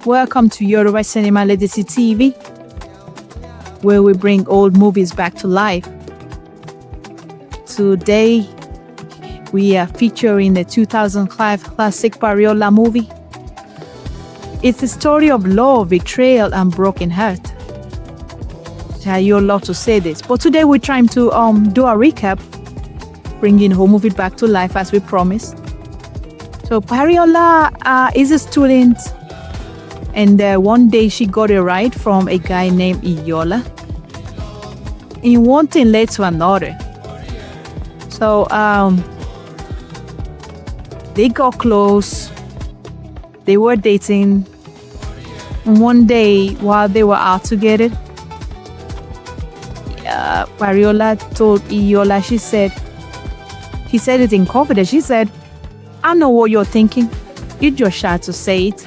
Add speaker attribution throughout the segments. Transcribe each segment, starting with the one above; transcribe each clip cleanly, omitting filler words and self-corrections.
Speaker 1: Welcome to Yoruba Cinema Legacy TV, where we bring old movies back to life. Today, we are featuring the 2005 classic Pariola movie. It's a story of love, betrayal, and broken heart. You love to say this, but today we're trying to do a recap, bringing the whole movie back to life as we promised. So Pariola is a student. And one day she got a ride from a guy named Iyiola. And one thing led to another. So they got close. They were dating. And one day while they were out together, Pariola told Iyiola, she said it in confidence. She said, "I know what you're thinking. You just shy to say it."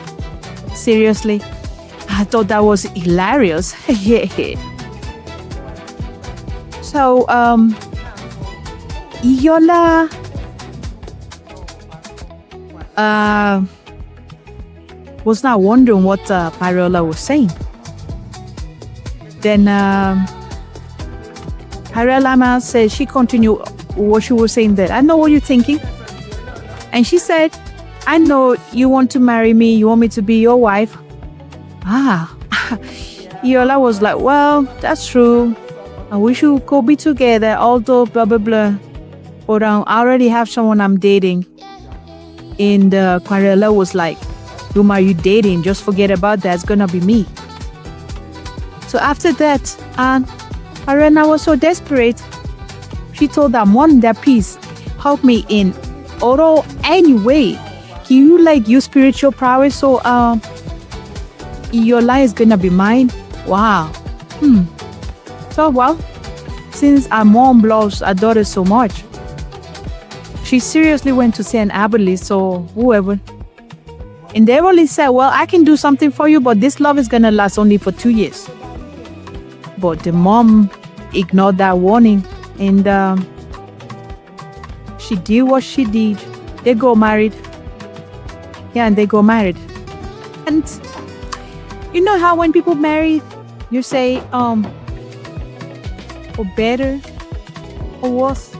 Speaker 1: Seriously, I thought that was hilarious. So, Iyiola was not wondering what Pariola was saying. Then Pariola said, she continued what she was saying, that I know what you're thinking. And she said, I know you want to marry me. You want me to be your wife. Iyiola was like, well, that's true. I wish we could be together, although blah, blah, blah. But I already have someone I'm dating. And Pariola was like, whom are you dating? Just forget about that. It's going to be me. So after that, Pariola was so desperate. She told her mom that, please help me in any way. Can you use spiritual prowess so Iyiola is gonna be mine? Wow. So well, since our mom loves our daughter so much, she seriously went to see an herbalist or whoever. And they only said, well, I can do something for you, but this love is gonna last only for 2 years. But the mom ignored that warning, and she did what she did. They got married. Yeah, and they got married. And you know how when people marry, you say, or better or worse?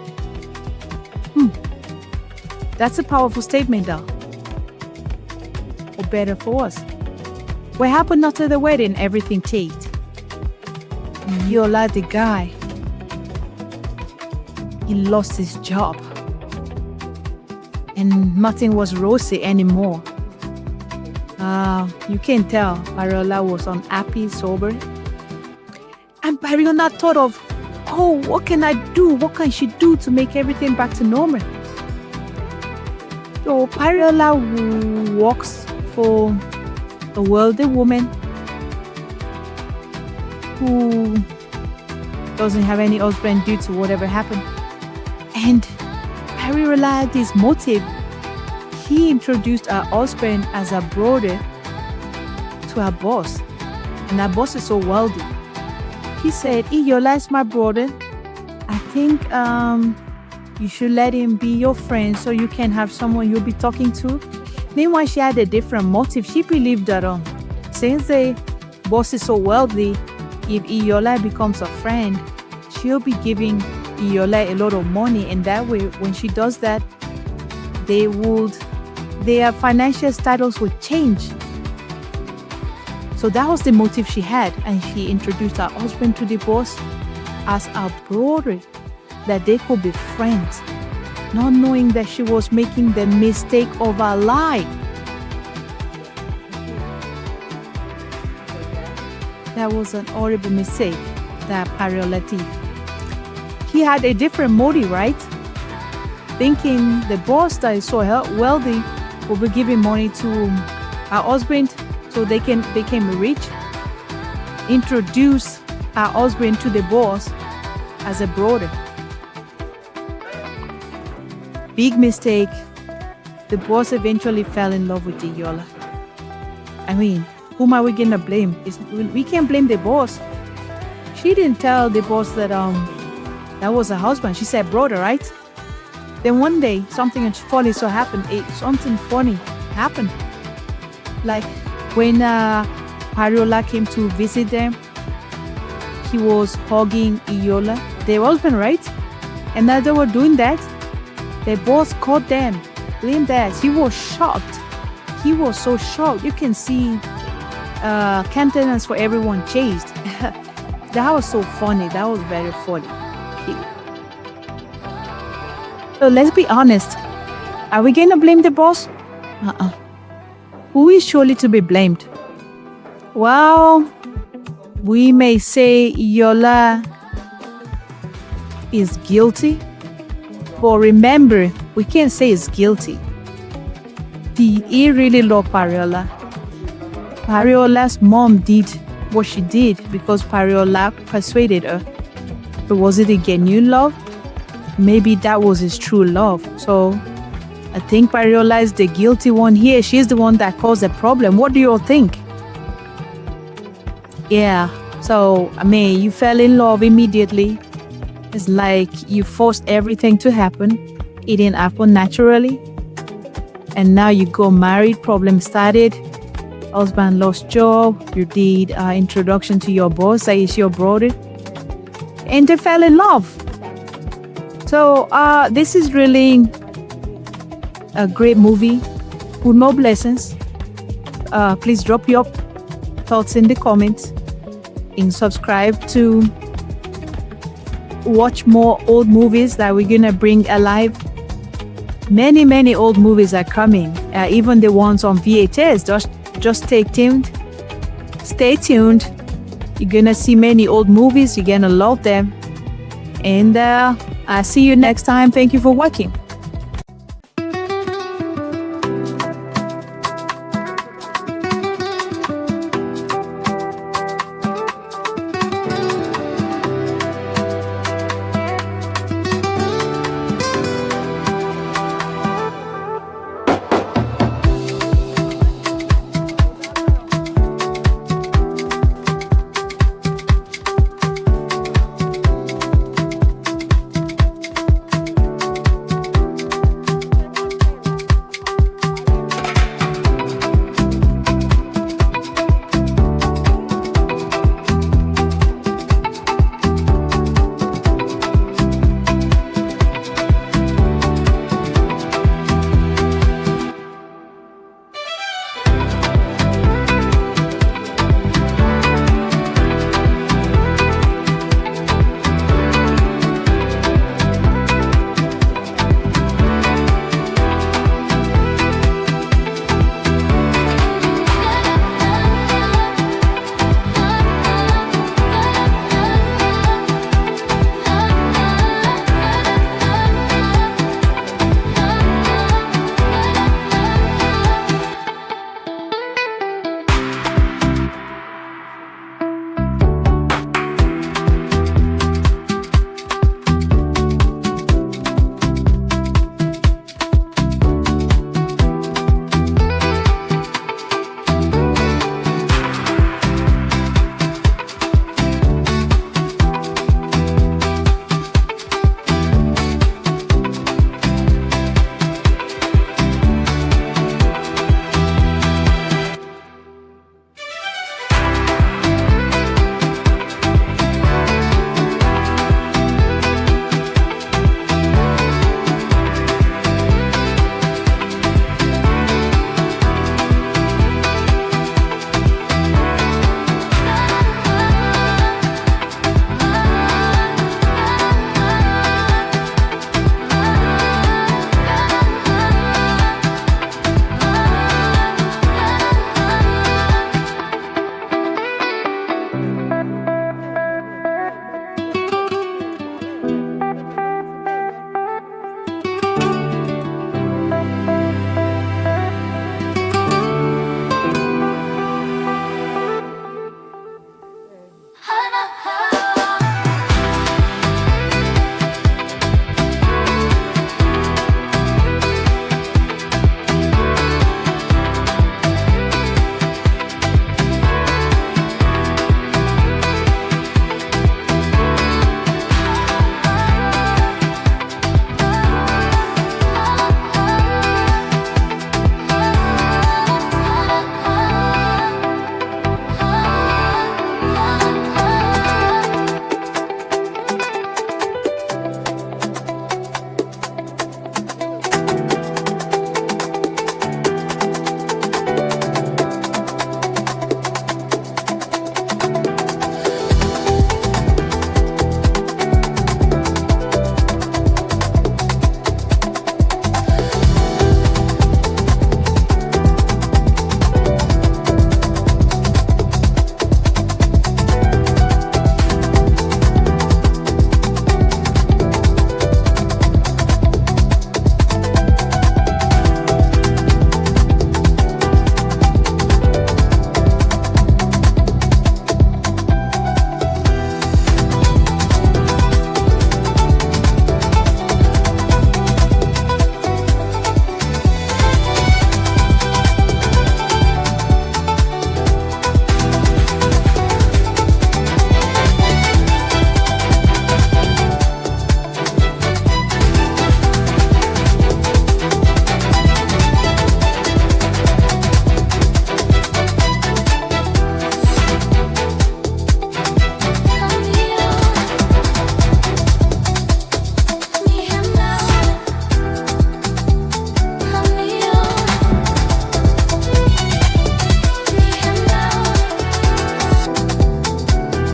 Speaker 1: That's a powerful statement, though. Or better for worse. What happened after the wedding? Everything changed. Iyiola, the guy, he lost his job. And nothing was rosy anymore. You can tell Pariola was unhappy, sober. And Pariola thought of, what can I do? What can she do to make everything back to normal? So Pariola works for a wealthy woman who doesn't have any husband due to whatever happened. And Pariola had this motive. He introduced her husband as a brother to her boss. And her boss is so wealthy. He said, Iyiola is my brother. I think you should let him be your friend so you can have someone you'll be talking to. Meanwhile, she had a different motive. She believed that since the boss is so wealthy, if Iyiola becomes a friend, she'll be giving Iyiola a lot of money, and that way, when she does that, their financial status would change. So that was the motive she had, and she introduced her husband to the boss as a brother, that they could be friends, not knowing that she was making the mistake of her life. That was an horrible mistake that Pariola did. He had a different motive, right? Thinking the boss that is so wealthy will be giving money to her husband so they can become rich. Introduce her husband to the boss as a brother. Big mistake. The boss eventually fell in love with Iyiola. I mean, whom are we gonna blame? We can't blame the boss. She didn't tell the boss that that was her husband. She said brother, right? Then one day something funny happened. Something funny happened. Like When Pariola came to visit them, he was hugging Iyiola, their husband, right? And as they were doing that, their boss caught them, blamed that. He was shocked. He was so shocked. You can see countenance for everyone changed. That was so funny. That was very funny. So let's be honest. Are we going to blame the boss? Who is surely to be blamed? Well, we may say Iyiola is guilty, but remember, we can't say he's guilty. He really loved Pariola. Pariola's mom did what she did because Pariola persuaded her. But was it a genuine love? Maybe that was his true love. So I think Pariola is the guilty one here. She's the one that caused the problem. What do you all think? Yeah, so I mean, you fell in love immediately. It's like you forced everything to happen. It didn't happen naturally. And now you got married, problem started. Husband lost job. You did introduction to your boss, that is your brother. And they fell in love. So this is really a great movie with more blessings. Please drop your thoughts in the comments and subscribe to watch more old movies that we're gonna bring alive. Many old movies are coming, even the ones on VHS. Just stay tuned. You're gonna see many old movies. You're gonna love them. And I'll see you next time. Thank you for watching.